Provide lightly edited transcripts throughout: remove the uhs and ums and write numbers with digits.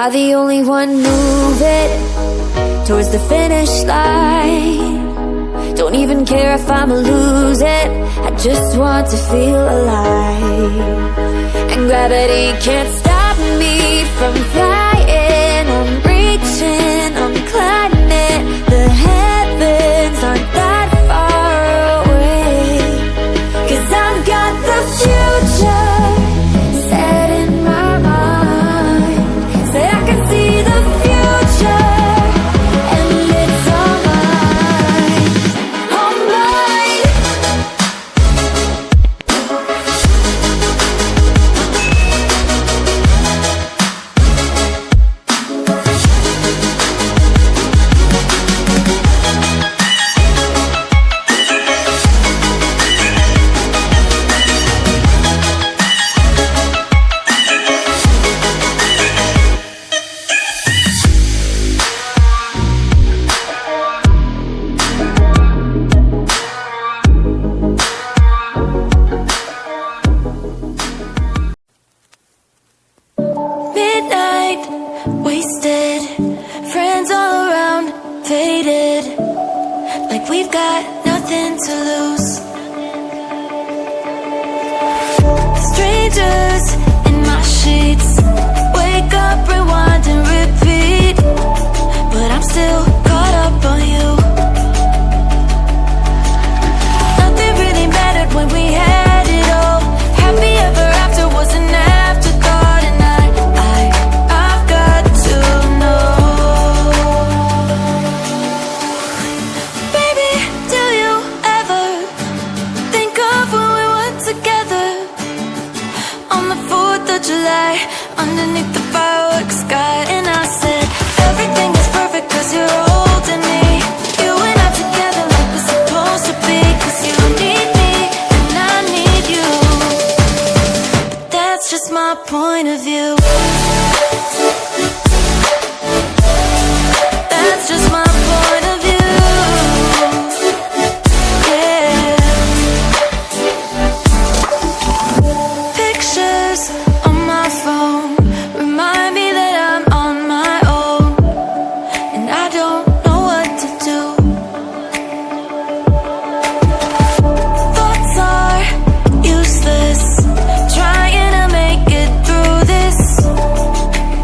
Am I the only one moving towards the finish line? Don't even care if I'ma lose it, I just want to feel alive. And gravity can't stop me from flying. I'm reaching, I'm climbing. The heavens aren't that far away, 'cause I've got the future set in my mind. Say I can see the future, and it's all mine, all mine. Wasted, friends all around, faded, like we've got nothing to lose. Strangers in my sheets, wake up, rewind and repeat, but I'm still caught up on you. Nothing really mattered when we had it all. Happy ever after was an afterthought, and I've got to know. Baby, do you ever think of when we were together on the 4th of July, underneath the fireworks sky? And I said, everything is perfect 'cause you're holding me. You and I together like we're supposed to be, 'cause you need me and I need you. That's just my point of view. That's just my point of view. Yeah. Pictures on my phone remind me that I'm on my own, and I don't know what to do. Thoughts are useless, trying to make it through this.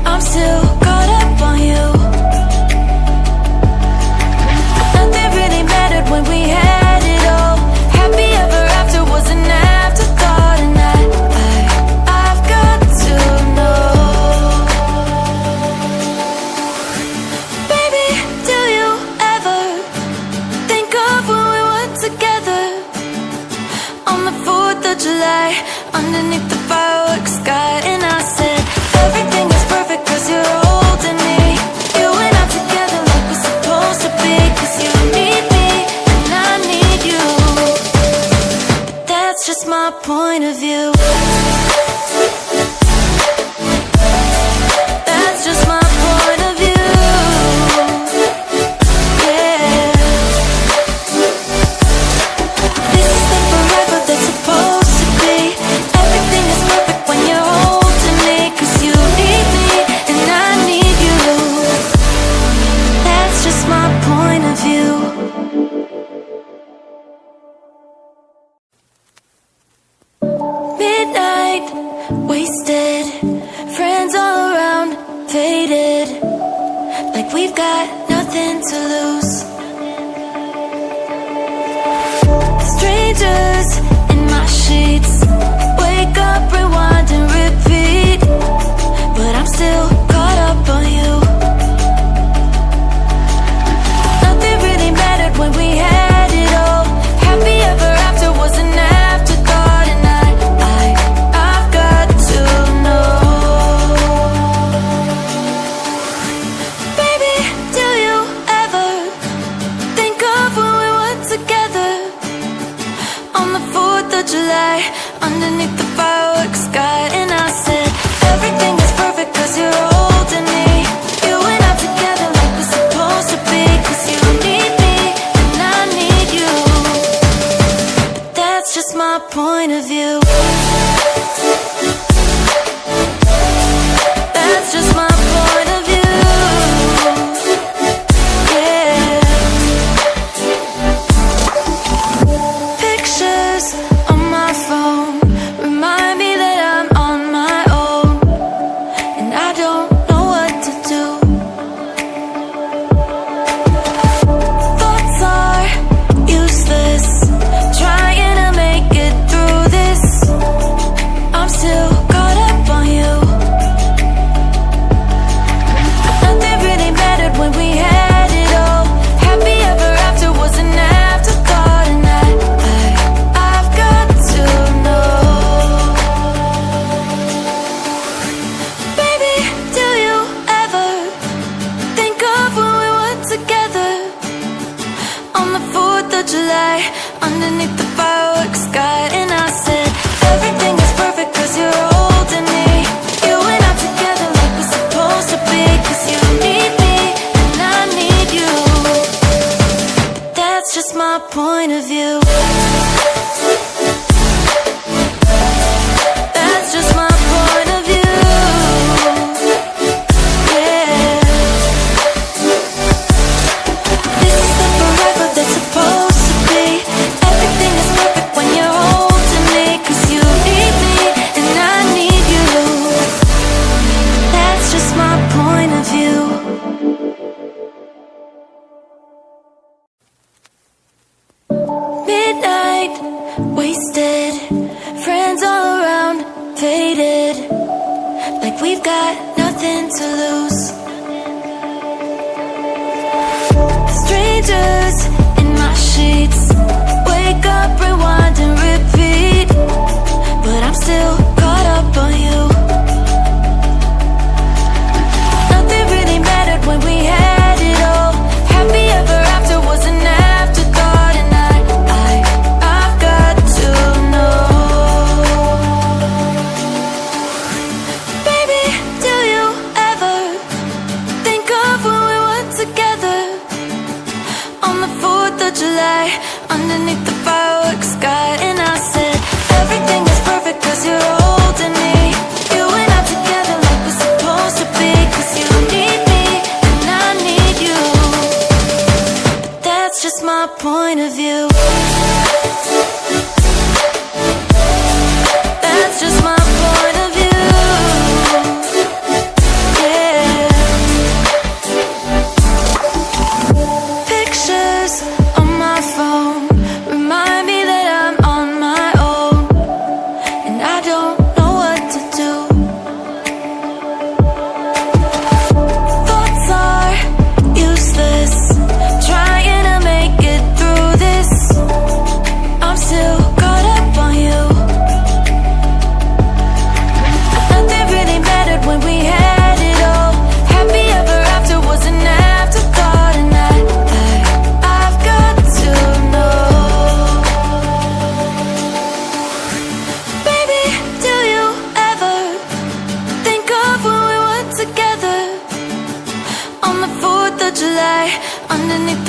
I'm still caught up on you. Nothing really mattered when we had it all. Happy ever after was an afterthought, and I've got to know. Baby, do you ever think of when we were together on the 4th of July, underneath the fireworks sky? And I said, everything is perfect 'cause you're holding me. You and I together like we're supposed to be, 'cause you need me and I need you. That's just my point of view. That's just my point of view. Yeah. This is the forever that's supposed to be. Everything is perfect when you're holding me, 'cause you need me and I need you. That's just my point of view. Midnight, wasted, friends all around, faded, like we've got nothing to lose. Strangers in my sheets, wake up, rewind and repeat, but I'm still caught up on you. Nothing really mattered when we had it all. Happy ever after was an afterthought, and I've got to know. Baby, do you ever think of when we were together on the 4th of July, underneath the fireworks sky? And I said, everything is perfect 'cause you're holding me. You and I together like we're supposed to be, 'cause you need me and I need you. That's just my point of view. That's just my point of view. underneath the fireworks sky. And I said, everything is perfect cause you're holding me. You and I together like we're supposed to be. Cause you need me and I need you. But that's just my point of view. That's just my point of view. Yeah. This is the forever that's supposed to be. Everything is perfect when you're holding me. Cause you need me and I need you. That's just my point of view. Midnight, wasted, friends all around, faded, like we've got nothing to lose. Strangers in my sheets, wake up, rewind and repeat, but I'm still caught up on you. Nothing really mattered when we had it all. Happy ever after was an afterthought. And I've got to know, baby, do you ever think of when we were together on the 4th of July, underneath the fireworks sky? And I said, everything is perfect cause you're holding me. You and I together like we're supposed to be. Cause you need me and I need you. But that's just my point of view. That's just my point of view. Yeah. Pictures on my phone remind me that I'm on my own, and I don't know what to do. Thoughts are useless, trying to make it through this. I'm still caught up on you. Nothing really mattered when we had it all. Happy ever after was an afterthought. And I've got to know, baby, do you ever think of when we were together on the 4th of July, underneath the